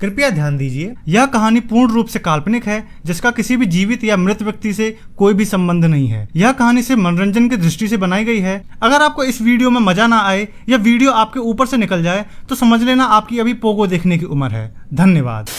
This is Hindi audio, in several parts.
कृपया ध्यान दीजिए, यह कहानी पूर्ण रूप से काल्पनिक है, जिसका किसी भी जीवित या मृत व्यक्ति से कोई भी संबंध नहीं है। यह कहानी सिर्फ मनोरंजन की दृष्टि से बनाई गई है। अगर आपको इस वीडियो में मजा ना आए या वीडियो आपके ऊपर से निकल जाए तो समझ लेना आपकी अभी पोगो देखने की उम्र है। धन्यवाद।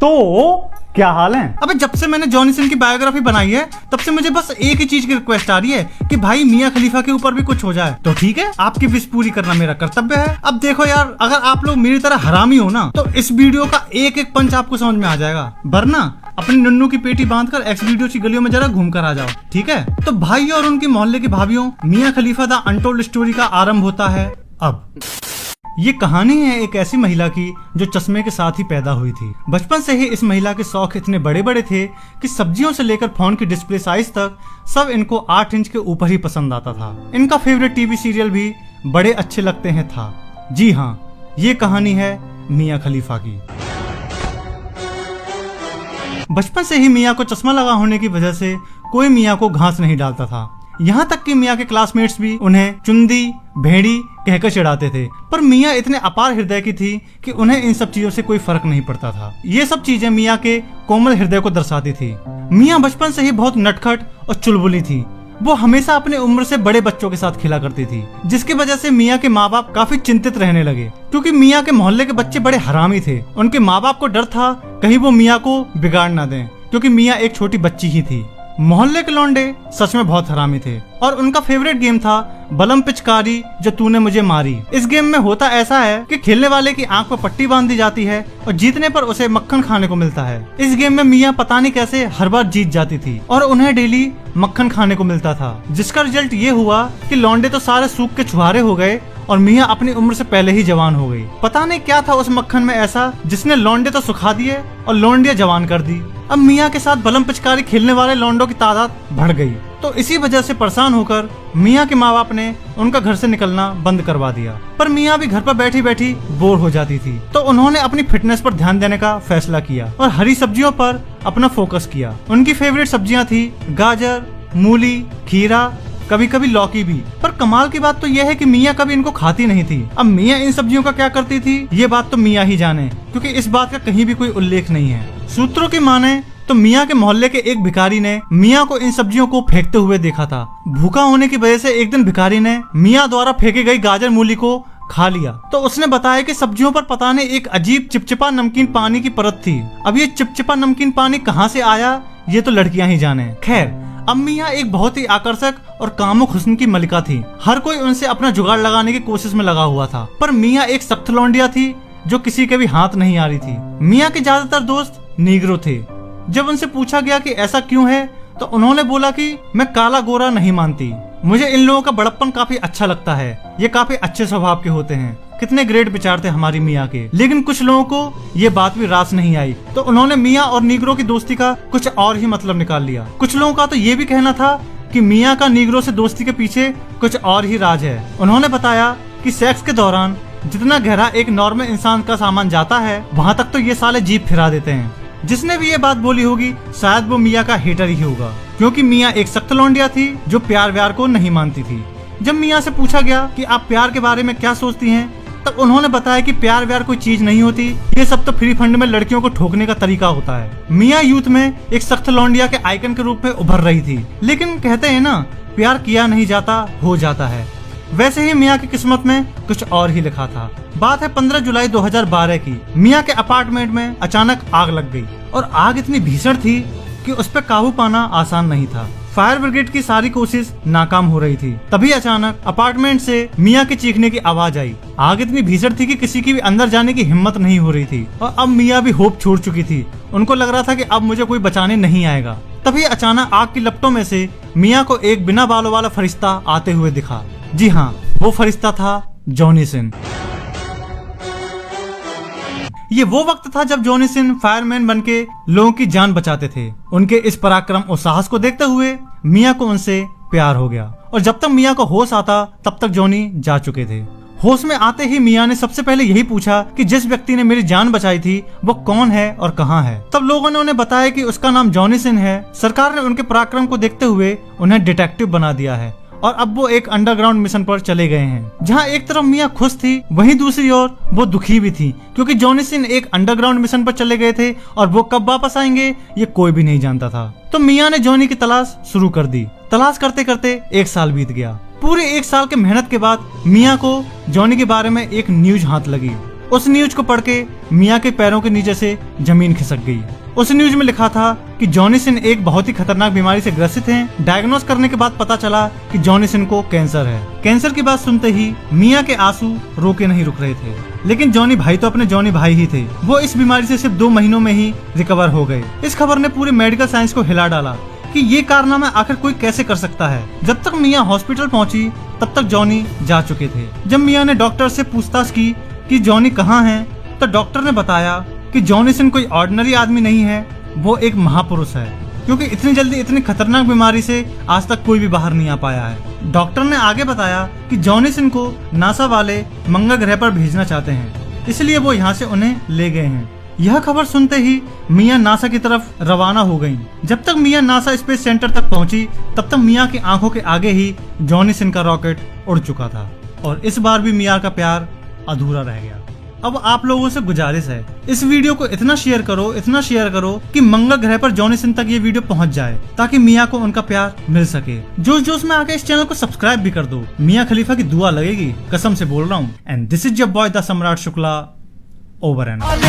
तो क्या हाल है? अबे जब से मैंने जॉनी सिन की बायोग्राफी बनाई है तब से मुझे बस एक ही चीज की रिक्वेस्ट आ रही है कि भाई मियां खलीफा के ऊपर भी कुछ हो जाए। तो ठीक है, आपकी विश पूरी करना मेरा कर्तव्य है। अब देखो यार, अगर आप लोग मेरी तरह हरामी हो ना तो इस वीडियो का एक एक पंच आपको समझ में आ जाएगा, वरना अपनी नन्नू की पेटी बांधकर एक्स वीडियो की गलियों में जरा घूम कर आ जाओ। ठीक है, तो भाई और उनके मोहल्ले की भाभियों, मियां खलीफा द अनटोल्ड स्टोरी का आरंभ होता है अब। ये कहानी है एक ऐसी महिला की जो चश्मे के साथ ही पैदा हुई थी। बचपन से ही इस महिला के शौक इतने बड़े बड़े थे कि सब्जियों से लेकर फोन की डिस्प्ले साइज तक सब इनको 8 इंच के ऊपर ही पसंद आता था। इनका फेवरेट टीवी सीरियल भी बड़े अच्छे लगते हैं था। जी हाँ, ये कहानी है मियां खलीफा की। बचपन से ही मियां को चश्मा लगा होने की वजह से कोई मियां को घास नहीं डालता था। यहाँ तक कि मियां के क्लासमेट्स भी उन्हें चुंदी भेड़ी कहकर चिढ़ाते थे, पर मियां इतने अपार हृदय की थी कि उन्हें इन सब चीजों से कोई फर्क नहीं पड़ता था। ये सब चीजें मियां के कोमल हृदय को दर्शाती थी। मियां बचपन से ही बहुत नटखट और चुलबुली थी। वो हमेशा अपने उम्र से बड़े बच्चों के साथ खेला करती थी, जिसकी वजह से मियां के माँ बाप काफी चिंतित रहने लगे, क्योंकि मियां के मोहल्ले के बच्चे बड़े हरामी थे। उनके माँ बाप को डर था कहीं वो मियां को बिगाड़ ना दें, क्योंकि मियां एक छोटी बच्ची ही थी। मोहल्ले के लौंडे सच में बहुत हरामी थे और उनका फेवरेट गेम था बलम पिचकारी जो तूने मुझे मारी। इस गेम में होता ऐसा है कि खेलने वाले की आंख पर पट्टी बांध दी जाती है और जीतने पर उसे मक्खन खाने को मिलता है। इस गेम में मियां पता नहीं कैसे हर बार जीत जाती थी और उन्हें डेली मक्खन खाने को मिलता था, जिसका रिजल्ट ये हुआ कि लौंडे तो सारे सूख के छुहारे हो गए और मियां अपनी उम्र से पहले ही जवान हो गई। पता नहीं क्या था उस मक्खन में ऐसा जिसने लौंडे तो सुखा दिए और लौंडिया जवान कर दी। अब मियां के साथ बलम पिचकारी खेलने वाले लौंडों की तादाद बढ़ गई, तो इसी वजह से परेशान होकर मियां के माँ बाप ने उनका घर से निकलना बंद करवा दिया। पर मियां भी घर पर बैठी बैठी बोर हो जाती थी, तो उन्होंने अपनी फिटनेस पर ध्यान देने का फैसला किया और हरी सब्जियों पर अपना फोकस किया। उनकी फेवरेट सब्जियां थी गाजर, मूली, खीरा, कभी कभी लौकी भी। पर कमाल की बात तो यह है कि मियां कभी इनको खाती नहीं थी। अब मियां इन सब्जियों का क्या करती थी ये बात तो मियां ही जाने, क्योंकि इस बात का कहीं भी कोई उल्लेख नहीं है। सूत्रों की माने तो मियां के मोहल्ले के एक भिखारी ने मियां को इन सब्जियों को फेंकते हुए देखा था। भूखा होने की वजह से एक दिन भिखारी ने मियां द्वारा फेंकी गई गाजर मूली को खा लिया, तो उसने बताया कि सब्जियों पर पता नहीं एक अजीब चिपचिपा नमकीन पानी की परत थी। अब ये चिपचिपा नमकीन पानी कहाँ से आया ये तो लड़कियां ही जाने। खैर, अब मियां एक बहुत ही आकर्षक और कामुक हुस्न की मलिका थी। हर कोई उनसे अपना जुगाड़ लगाने की कोशिश में लगा हुआ था, पर मियां एक सख्त लौंडिया थी जो किसी के भी हाथ नहीं आ रही थी। मियां के ज्यादातर दोस्त नीग्रो थे। जब उनसे पूछा गया कि ऐसा क्यों है तो उन्होंने बोला कि मैं काला गोरा नहीं मानती, मुझे इन लोगों का बड़प्पन काफी अच्छा लगता है, ये काफी अच्छे स्वभाव के होते हैं। कितने ग्रेट विचार थे हमारी मियां के। लेकिन कुछ लोगों को ये बात भी रास नहीं आई, तो उन्होंने मियां और नीग्रो की दोस्ती का कुछ और ही मतलब निकाल लिया। कुछ लोगों का तो ये भी कहना था कि मियां का नीग्रो से दोस्ती के पीछे कुछ और ही राज है। उन्होंने बताया कि सेक्स के दौरान जितना गहरा एक नॉर्मल इंसान का सामान जाता है वहाँ तक तो ये साले जीप फिरा देते हैं। जिसने भी ये बात बोली होगी शायद वो मियां का हेटर ही होगा, क्योंकि मियां एक सख्त लौंडिया थी जो प्यार व्यार को नहीं मानती थी। जब मियां से पूछा गया कि आप प्यार के बारे में क्या सोचती हैं, तब उन्होंने बताया कि प्यार व्यार कोई चीज नहीं होती, ये सब तो फ्री फंड में लड़कियों को ठोकने का तरीका होता है। मियां यूथ में एक सख्त लौंडिया के आइकन के रूप में उभर रही थी, लेकिन कहते हैं ना, प्यार किया नहीं जाता हो जाता है। वैसे ही मियां की किस्मत में कुछ और ही लिखा था। बात है 15 जुलाई 2012 की। मियां के अपार्टमेंट में अचानक आग लग गई और आग इतनी भीषण थी कि उस पर काबू पाना आसान नहीं था। फायर ब्रिगेड की सारी कोशिश नाकाम हो रही थी। तभी अचानक अपार्टमेंट से मियां के चीखने की आवाज आई। आग इतनी भीषण थी कि किसी की भी अंदर जाने की हिम्मत नहीं हो रही थी और अब मियां भी होप छोड़ चुकी थी। उनको लग रहा था कि अब मुझे कोई बचाने नहीं आएगा। तभी अचानक आग की लपटों में से मियां को एक बिना बालों वाला फरिश्ता आते हुए दिखा। जी हाँ, वो फरिश्ता था जॉनी सिन। ये वो वक्त था जब जॉनी सिन फायरमैन बनके लोगों की जान बचाते थे। उनके इस पराक्रम और साहस को देखते हुए मियां को उनसे प्यार हो गया और जब तक मियां को होश आता तब तक जॉनी जा चुके थे। होश में आते ही मियां ने सबसे पहले यही पूछा कि जिस व्यक्ति ने मेरी जान बचाई थी वो कौन है और कहाँ है। तब लोगों ने उन्हें बताया कि उसका नाम जॉनी सिन है। सरकार ने उनके पराक्रम को देखते हुए उन्हें डिटेक्टिव बना दिया है और अब वो एक अंडरग्राउंड मिशन पर चले गए हैं। जहाँ एक तरफ मिया खुश थी, वहीं दूसरी ओर वो दुखी भी थी, क्योंकि जॉनी सिन एक अंडरग्राउंड मिशन पर चले गए थे और वो कब वापस आएंगे ये कोई भी नहीं जानता था। तो मिया ने जॉनी की तलाश शुरू कर दी। तलाश करते करते 1 साल बीत गया। पूरे 1 साल के मेहनत के बाद मिया को जॉनी के बारे में एक न्यूज हाथ लगी। उस न्यूज को पढ़ के मिया के पैरों के नीचे से जमीन खिसक गई। उस न्यूज में लिखा था कि जॉनी सिन एक बहुत ही खतरनाक बीमारी से ग्रसित हैं। डायग्नोस करने के बाद पता चला कि जॉनी सिन को कैंसर है। कैंसर की बात सुनते ही मिया के आंसू रोके नहीं रुक रहे थे। लेकिन जॉनी भाई तो अपने जॉनी भाई ही थे। वो इस बीमारी से सिर्फ 2 महीनों में ही रिकवर हो गए। इस खबर ने पूरे मेडिकल साइंस को हिला डाला कि ये कारनामा आखिर कोई कैसे कर सकता है। जब तक मिया हॉस्पिटल पहुंची तब तक जॉनी जा चुके थे। जब मिया ने डॉक्टर से पूछताछ की कि जॉनी कहाँ हैं, तो डॉक्टर ने बताया कि जॉनी सिन कोई ऑर्डिनरी आदमी नहीं है, वो एक महापुरुष है, क्योंकि इतनी जल्दी इतनी खतरनाक बीमारी से आज तक कोई भी बाहर नहीं आ पाया है। डॉक्टर ने आगे बताया कि जॉनी सिन को नासा वाले मंगल ग्रह पर भेजना चाहते हैं, इसलिए वो यहाँ से उन्हें ले गए हैं। यह खबर सुनते ही मिया नासा की तरफ रवाना हो गईं। जब तक मिया नासा स्पेस सेंटर तक पहुंची तब तक मिया की आंखों के आगे ही जॉनी सिन का रॉकेट उड़ चुका था और इस बार भी मिया का प्यार अधूरा रह गया। अब आप लोगों से गुजारिश है, इस वीडियो को इतना शेयर करो कि मंगल ग्रह पर जॉनी सिन तक ये वीडियो पहुंच जाए, ताकि मिया को उनका प्यार मिल सके। जोश जोश में आके इस चैनल को सब्सक्राइब भी कर दो। मिया खलीफा की दुआ लगेगी, कसम से बोल रहा हूँ। And this is your boy the सम्राट शुक्ला, ओवर एंड पहले